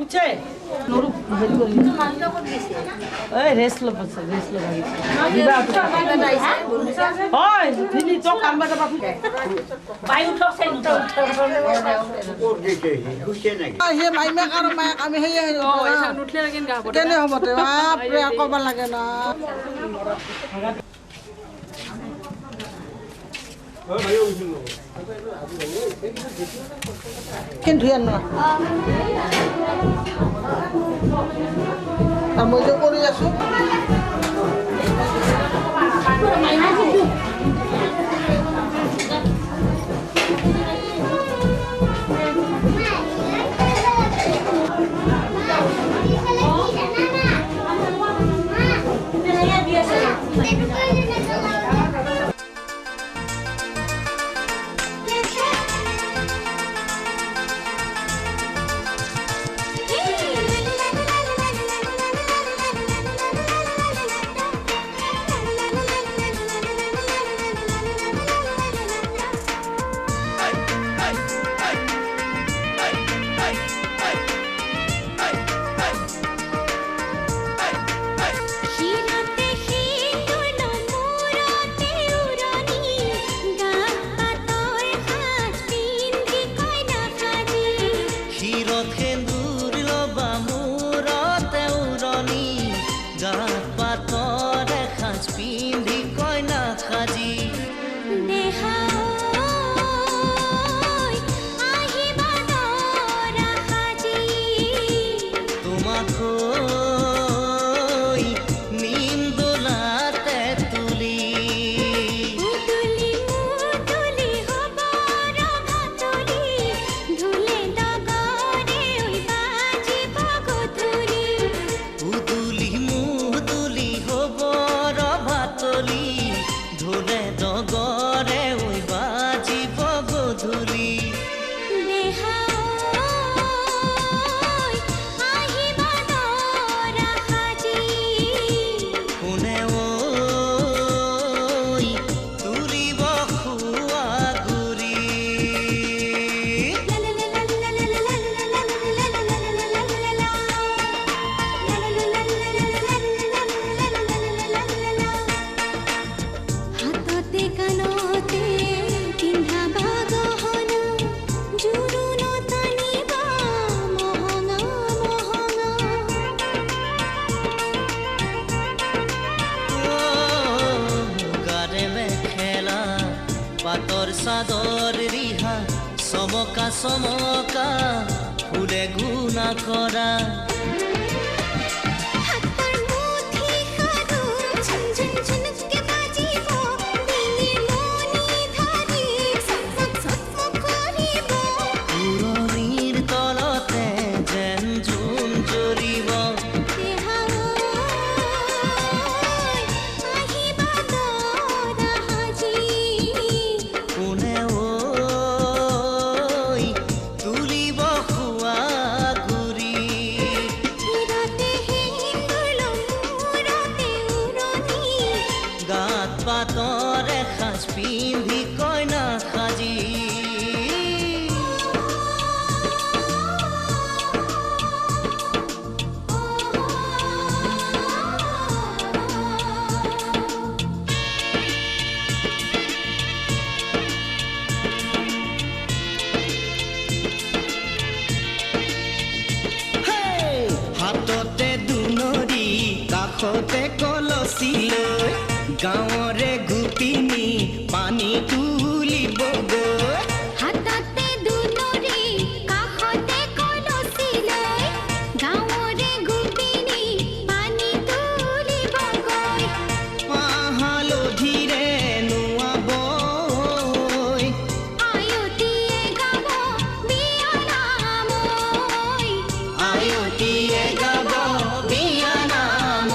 উঠছে নৰু হেৰি কৰি এই ৰেষ্ট ল'ব আছে ৰেষ্ট ল'ব হয় তিনি তো কামবা যাব বাই উঠক চাই উঠক হে মাইমে আৰু মায়ে আমি হেয়ে উঠলে লাগেন গা কেনে হ'ব তে বাপৰে ক'ব লাগে না কিন্তু না মই যে কৰি আছো পাতৰ চাদৰ ৰিহা চমকা চমকা ফুলে গুণা কৰা পাতৰে সাজ পিন্ধি কইনা সাজি হাততে দুনৰি কাষতে কলচি লৈ গাঁৱৰে গোপিনী পানী তুলিব গৈ হাততে দুনৰি কাষতে কলচি লৈ গাঁৱৰে গোপিনী পানী তুলিব গৈ হালধিৰে নোৱাব আয়তীয়ে গাব বিয়ানাম আয়তীয়ে গাব বিয়ানাম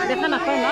দেখা নাপায় না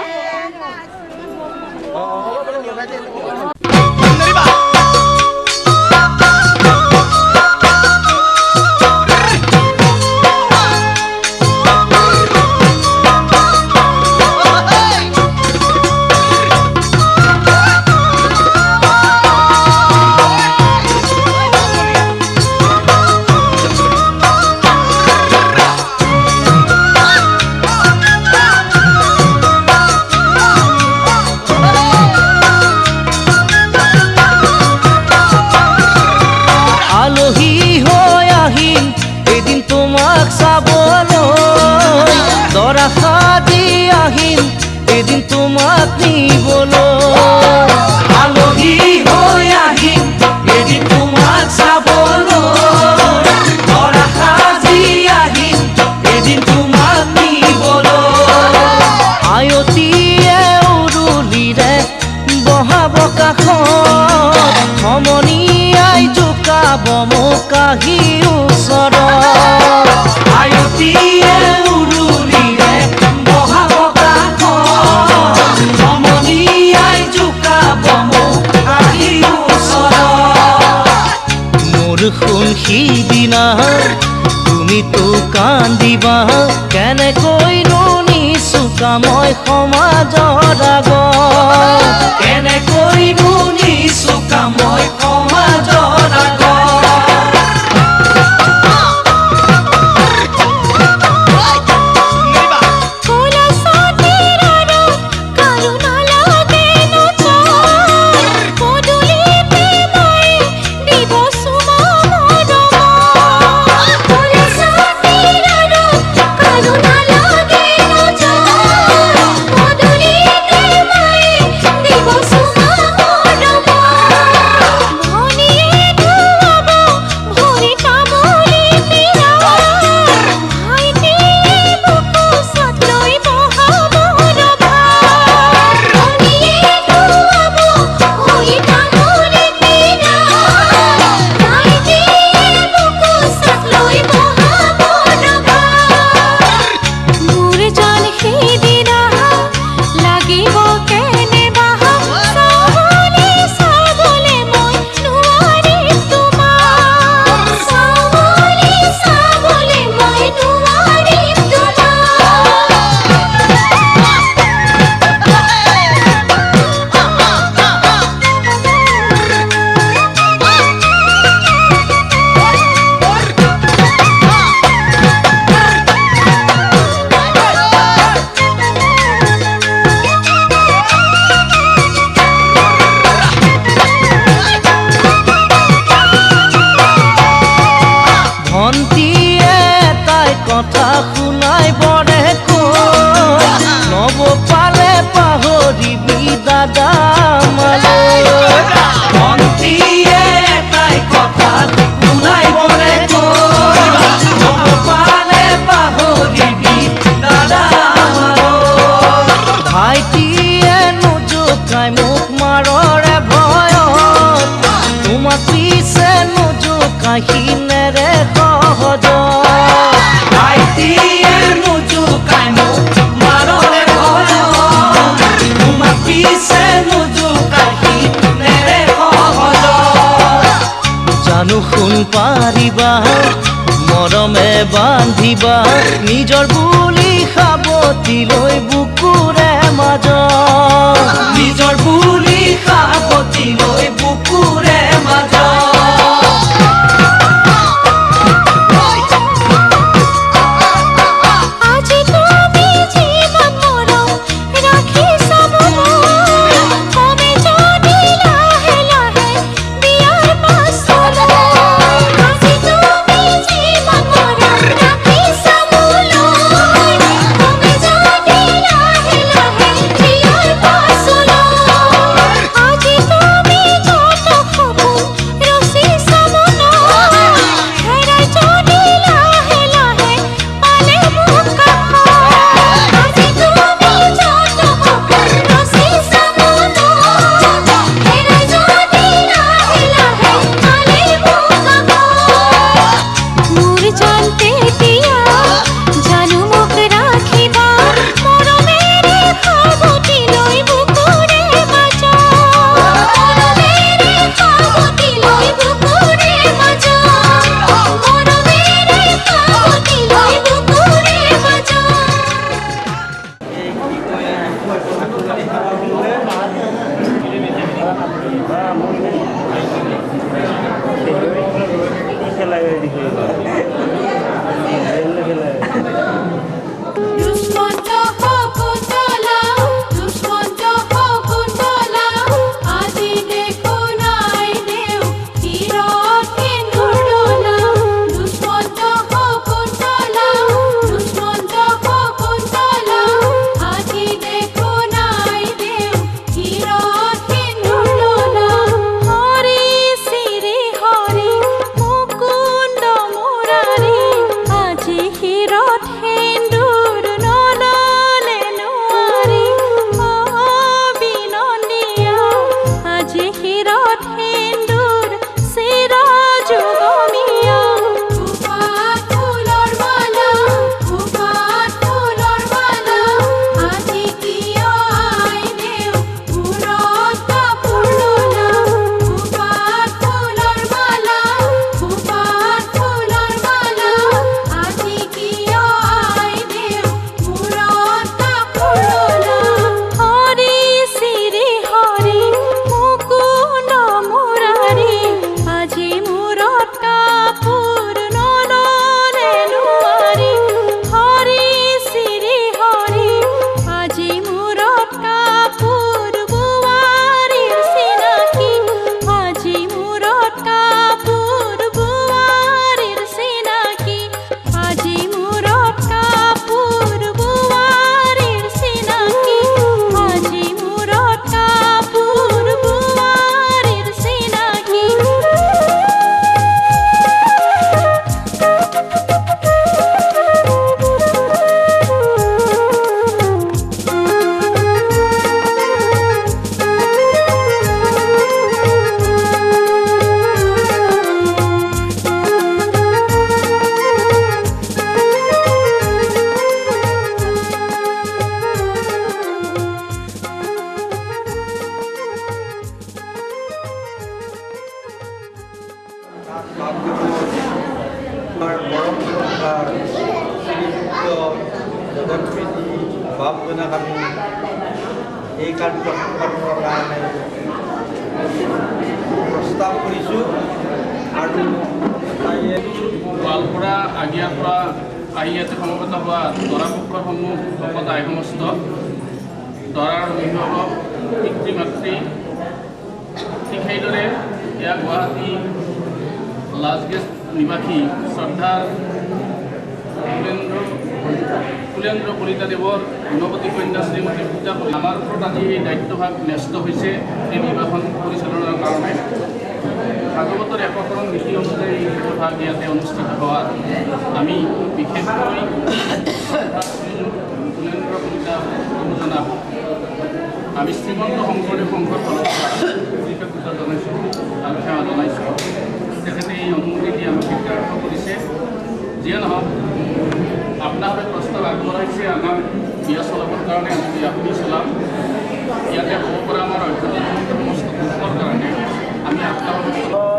এদিন তোমাক নিবলৈ আলহী হৈ আহিম এদিন তোমাক চাবলৈ ধৰা সাজি আহিম এদিন তোমাক নিবলৈ আয়তীয়ে উৰুলিৰে বহাব কাষত সমনীয়াই জোকাব মোক আহি ওচৰত আয়তীয়ে উৰুলিৰে বহাব শুন সিদিনা তুমি তো কান্দিবা কেনেকৈ নিচুকা মই সমাজৰ আগত কেনেকৈ নিচুকা মই সমাজৰ আগত কথা শুনাই বৰে কৈ নব পালে পাহৰিবি দাদা মালৈ ভন্তিয়ে তাই কথা শুনাই বৰে কৈ নব পালে পাহৰিবি দাদা মালৈ ভাইটিয়ে নোজোকাই মোক মাৰৰে ভয়ত তোমাক পিছে নোজোকাই সিনেৰে সহজ জানো শুন পাৰিবা মৰমে বান্ধিবা নিজৰ বুলি সাৱটি লৈ বুকুৰে মাজত নিজৰ বুলি সাৱটি লৈ বুকুৰে মাজত আজি তুমি জীৱন মৰম ৰাখি চাবলৈ কমে যদি লাহে লাহে বিয়াৰ পাছলৈ আজি তুমি জীৱন মৰম ৰাখি চাবলৈ কমে যদি লাহে লাহে বিয়াৰ পাছলৈ আজি তুমি যত সপোন ৰচি চাবলৈ হেৰাই যদি লাহে লাহে পালে মোক কাষত আজি তুমি যত সপোন ৰচি চাবলৈ হেৰাই যদি লাহে লাহে পালে মোক কাষত মোৰ জানতে দিয়া জানো মোক ৰাখিবা মৰমেৰে সাৱটি লৈ বুকুৰে মাজত মৰমেৰে সাৱটি লৈ বুকুৰে মাজত মৰমেৰে সাৱটি লৈ বুকুৰে মাজত দুষ্মন্ত শকুন্তলা দুষ্মন্ত শকুন্তলা আজি দেখো নাই দেও তীৰত সেন্দুৰ ডলা দুষ্মন্ত শকুন্তলা দুষ্মন্ত শকুন্তলা আজি দেখো নাই দেও তীৰত সেন্দুৰ ডলা হৰি শ্ৰী হৰি মুকুন্দ মুৰাৰী আজি শিৰত সেন্দুৰ নললে নোৱাৰি অবিনন্দীয়া আজি শিৰত সেন্দুৰ চিৰ যুগমীয়া খোপাত ফুলৰ মালা খোপাত ফুলৰ মালা আজি কিয় আই দেও মূৰত কাপোৰ ললা খোপাত ফুলৰ মালা খোপাত ফুলৰ মালা আজি কিয় আই দেও মূৰত কাপোৰ ললা হৰি শ্ৰী হৰি মুকুন্দ মুৰাৰী আজি মূৰত কাপোৰ নললে নোৱাৰি হৰি শ্ৰী হৰি আজি মূৰত কাপোৰ বোৱাৰীৰ চিনাকি আজি মূৰত কাপোৰ বোৱাৰীৰ চিনাকি আজি মূৰত কাপোৰ বোৱাৰীৰ চিনাকি আজি মূৰত কাপোৰ বোৱাৰীৰ চিনাকি আমাৰ পৰম শ্ৰদ্ধাৰ শ্ৰীযুক্ত জগতপ্ৰীতি বাপজনাক আমি এই কাৰ্য সম্পাদনৰ কাৰণে প্ৰস্তাৱ কৰিছোঁ আৰু গোৱালপাৰা আগিয়াৰ পৰা আহি ইয়াতে সমবেত হোৱা দৰা পক্ষসমূহ ভকত আই সমস্ত দৰাৰ অভিভাৱক পিতৃ মাতৃ ঠিক সেইদৰে এয়া গুৱাহাটী লাজগেট নিবাসী শ্ৰদ্ধাৰ কুলেন্দ্ৰ কলিতাদেৱৰ গুণৱতী কন্যা শ্ৰীমতী পূজা কৰি আমাৰ ওপৰত আজি এই দায়িত্বভাগ ন্যস্ত হৈছে এই বিবাহখন পৰিচালনাৰ কাৰণে ভাগৱতৰ এককৰণ নীতি অনুযায়ী এই বিবাহ ইয়াতে অনুষ্ঠিত হোৱাত আমি বিশেষকৈ কুলেন্দ্ৰ কলিতা গুৰুজনাক আমি শ্ৰীমন্ত শংকৰদেৱ সংঘৰ ফালৰ পৰা কৃতজ্ঞতা জনাইছোঁ আৰু সেৱা জনাইছোঁ তেখেতে এই অনুমতি দি আমাক বিজ্ঞাপন কৰিছে যিয়ে নহওক আপোনালোকে প্ৰস্তাৱ আগবঢ়াইছে আমাক বিয়া চলাবৰ কাৰণে আমি বিয়াখনি চলাম ইয়াতে হ'ব পৰা আমাৰ অধ্যয়ন সমস্ত গ্ৰুপৰ কাৰণে আমি আপোনালোকক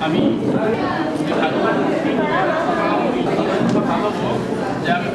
আমি ভালো হ'ব যে আমি